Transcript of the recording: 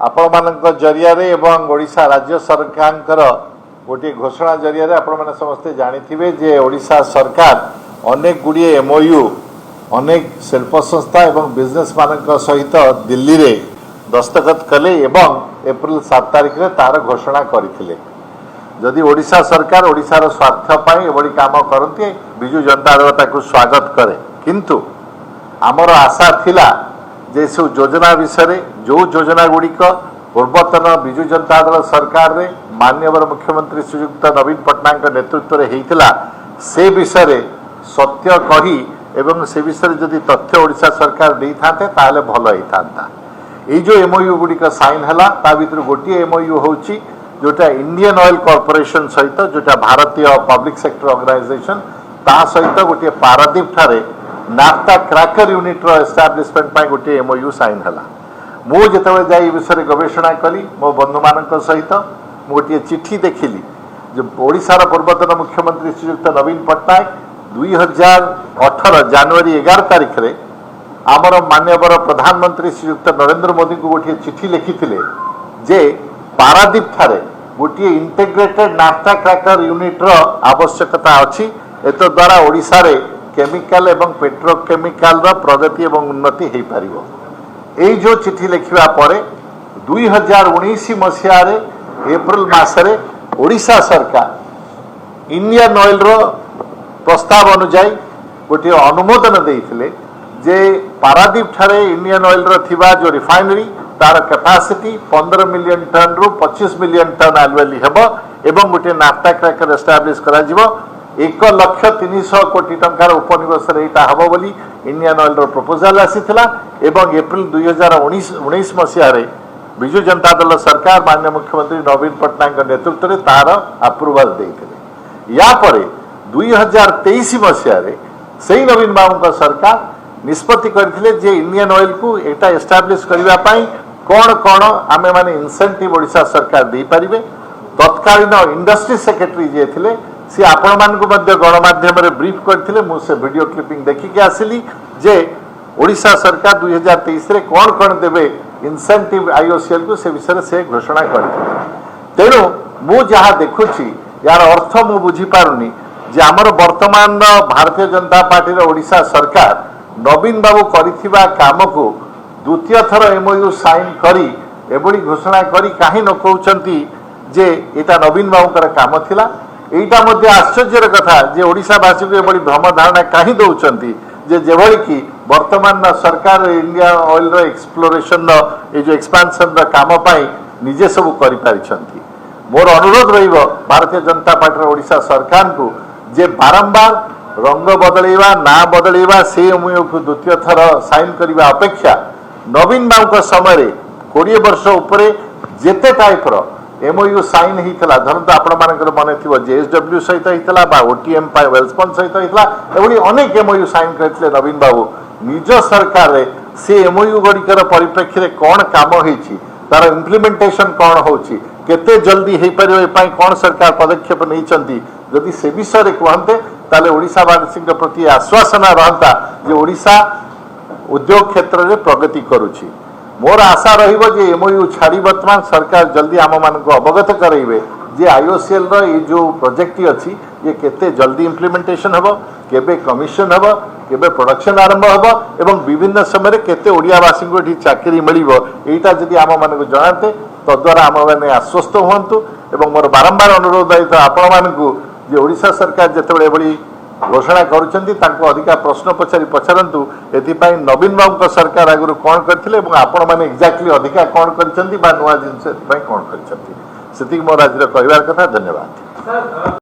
आपण मान जरिया ओडिशा राज्य सरकार गोटे घोषणा जरिया आपण मैंने समस्ते जानी जे ओडिशा सरकार अनेक गुड़िए एमओयू अनेक शिल्प संस्था एवं बिजनेस मान सहित दिल्ली रे दस्तखत कले एवं एप्रिल 7 तारिख रे तार घोषणा करथिले। जदि ओडिशा सरकार ओडिशार स्वार्थ पाई एभली काम करती बिजु जनता दल ताकू स्वागत करे, किंतु आमर आशा थिला जे सब योजना विषय जो योजना गुड़िक पूर्वतन बिजु जनता दल सरकार रे माननीय मुख्यमंत्री श्रीयुक्त नवीन पट्टनायक नेतृत्व में होता से विषय सत्य कही एवं से विषय जदि तथ्य ओडिशा सरकार दे थाते ताले भल होता। ये जो एमओयू गुड़िक साइन है ता भीतर गोटे एमओयू होची जोटा इंडियन ऑयल कॉर्पोरेशन सहित जोटा भारतीय पब्लिक सेक्टर ऑर्गेनाइजेशन ता सहित गोटे पारादीप ठारे नाफ्ता क्रैकर यूनिट रो एस्टाब्लिशमेंट पाई गोटे एमओयू साइन है। मु जेतेबेले जाई विषय गवेषणा कली मो बंधु मान सहित गोटे चिठी देखिली जो ओडिशार पूर्वतन मुख्यमंत्री श्रीयुक्त नवीन पट्टनायक 2018 जनवरी 11 तारिख रे आमर माननीय प्रधानमंत्री श्रीयुक्त नरेंद्र मोदी को गोटे चिठी लिखिथिले जे पारादीप ठारे गोटे इंटीग्रेटेड नाफ्ता क्रैकर यूनिट रो आवश्यकता अछि। एत द्वारा ओडिशा रे केमिकल एवं पेट्रोकेमिकल रो प्रगति एवं उन्नति हो पारिबो। एई जो चिठी लिखिबा परे 2019 मसिया रे एप्रिल मासरे ओडिशा सरकार इंडियन ऑयल रो प्रस्ताव अनुଯାयी गोटे अनुमोदन देइथिले जे पारादीप ठारे इंडियन ऑयल रो थिबा जो रिफाइनरी तार कैपेसिटी 15 मिलियन टन रु 25 मिलियन टन एनुअली हेबो एवं गोटे नाफ्ता क्रैकर एस्टाब्लिश करा जिवो। 1,300 कोटी टंकार उपनिवेश एटा हबो बोली इंडियन ऑयल रो प्रपोजल आसीथिला एवं एप्रिल 2019 मसिया रे बिजु जनता दल सरकार माननीय मुख्यमंत्री नवीन पट्टनायक नेतृत्व में तार अप्रूवल देइथिले। या परे 2023 मसिया रे सेही नवीन बाबू सरकार निष्पत्ति करथिले जे इंडियन ऑयल को एटा एस्टाब्लिश करबा पई कोन आमे माने इंसेंटिव ओडिशा सरकार दे परिबे। तत्कालीन इंडस्ट्री सेक्रेटरी जे थिले सी आपण मान को मध्य गणमाध्यम रे ब्रीफ करथिले। मु से वीडियो क्लिपिंग देखि के आसिली जे ओडिशा सरकार 2023 रे कोन देबे इंसेंटिव आईओसीएल को से विषय से घोषणा करथिले। तेणु मु जहा देखुची यार अर्थ मु बुझी पारुनी जे आमर वर्तमान भारतीय जनता पार्टी रे ओडिशा सरकार नवीन बाबू करिथिबा काम को द्वितीय थर एमओयू साइन करी एबडी घोषणा करी काहे न कहउचंती जे एटा नवीन बाबूकर काम थिला। एटा मध्ये आश्चर्यर कथा जे ओडिशावासी को एबडी भ्रम धारणा काहे दउचंती जे जेभली कि वर्तमान सरकार इंडिया ऑयल रो एक्सप्लोरेशन रो जो एक्सपेंशन रो काम पाई निजे सब करि पारिछंती। मोर अनुरोध रहिबो भारतीय जनता पार्टी ओडिशा सरकार को जे बारंबार रंग बदलैवा ना बदलैवा से एमओयू को द्वितीय थर साइन करने अपेक्षा नवीन बाबू समय 20 वर्ष उपरे जेते टाइप रो एमओयू साइन होता धरत आपण मानकर मन थी जेएसडब्ल्यू सहित होता बा ओटीएम वेल्सपन सहित होता एभली अनेक एमओयू साइन करते नवीन बाबू निज सरकार रे से एमओयू गुड़िकर परिप्रेक्षी में कौन काम होती तार इम्प्लीमेंटेशन कौन होची केते जल्दी हो पार कौन सरकार पदक्षेप नहीं जदि से विषय कहते ताले ओडिशावासी प्रति आश्वासन रहता जे ओडिशा उद्योग क्षेत्र में प्रगति करुछि। मोर आशा रहिबो जे एमओयू छाड़ी वर्तमान सरकार जल्दी आम मान अवगत कराइबे जे आईओसीएल रो ये जो प्रोजेक्ट अछि ये केते जल्दी इम्प्लीमेंटेशन हबो केबे कमिशन हबो केबे प्रोडक्शन आरंभ हबो एवं विभिन्न समय केते ओडियावासी को एठी चाकरी मिलिबो एटा जदि आम मान को जणाते तद्वारा आम माने आश्वस्त हुअन्तु। एवं मोर बारंबार अनुरोध है आपण मानकु जे ओडिशा सरकार जेतेबेले एभली घोषणा करुचंती तांको अधिका प्रश्न पचारंतु एथिपाई नवीन बाबू सरकार आगु कौन करथिले एवं आपण माने एक्जाक्टली अधिका कौन करचंती बा नुआ जिनस एथिपाई कौन करचंती सेति मोर आज कहबार कथा। धन्यवाद।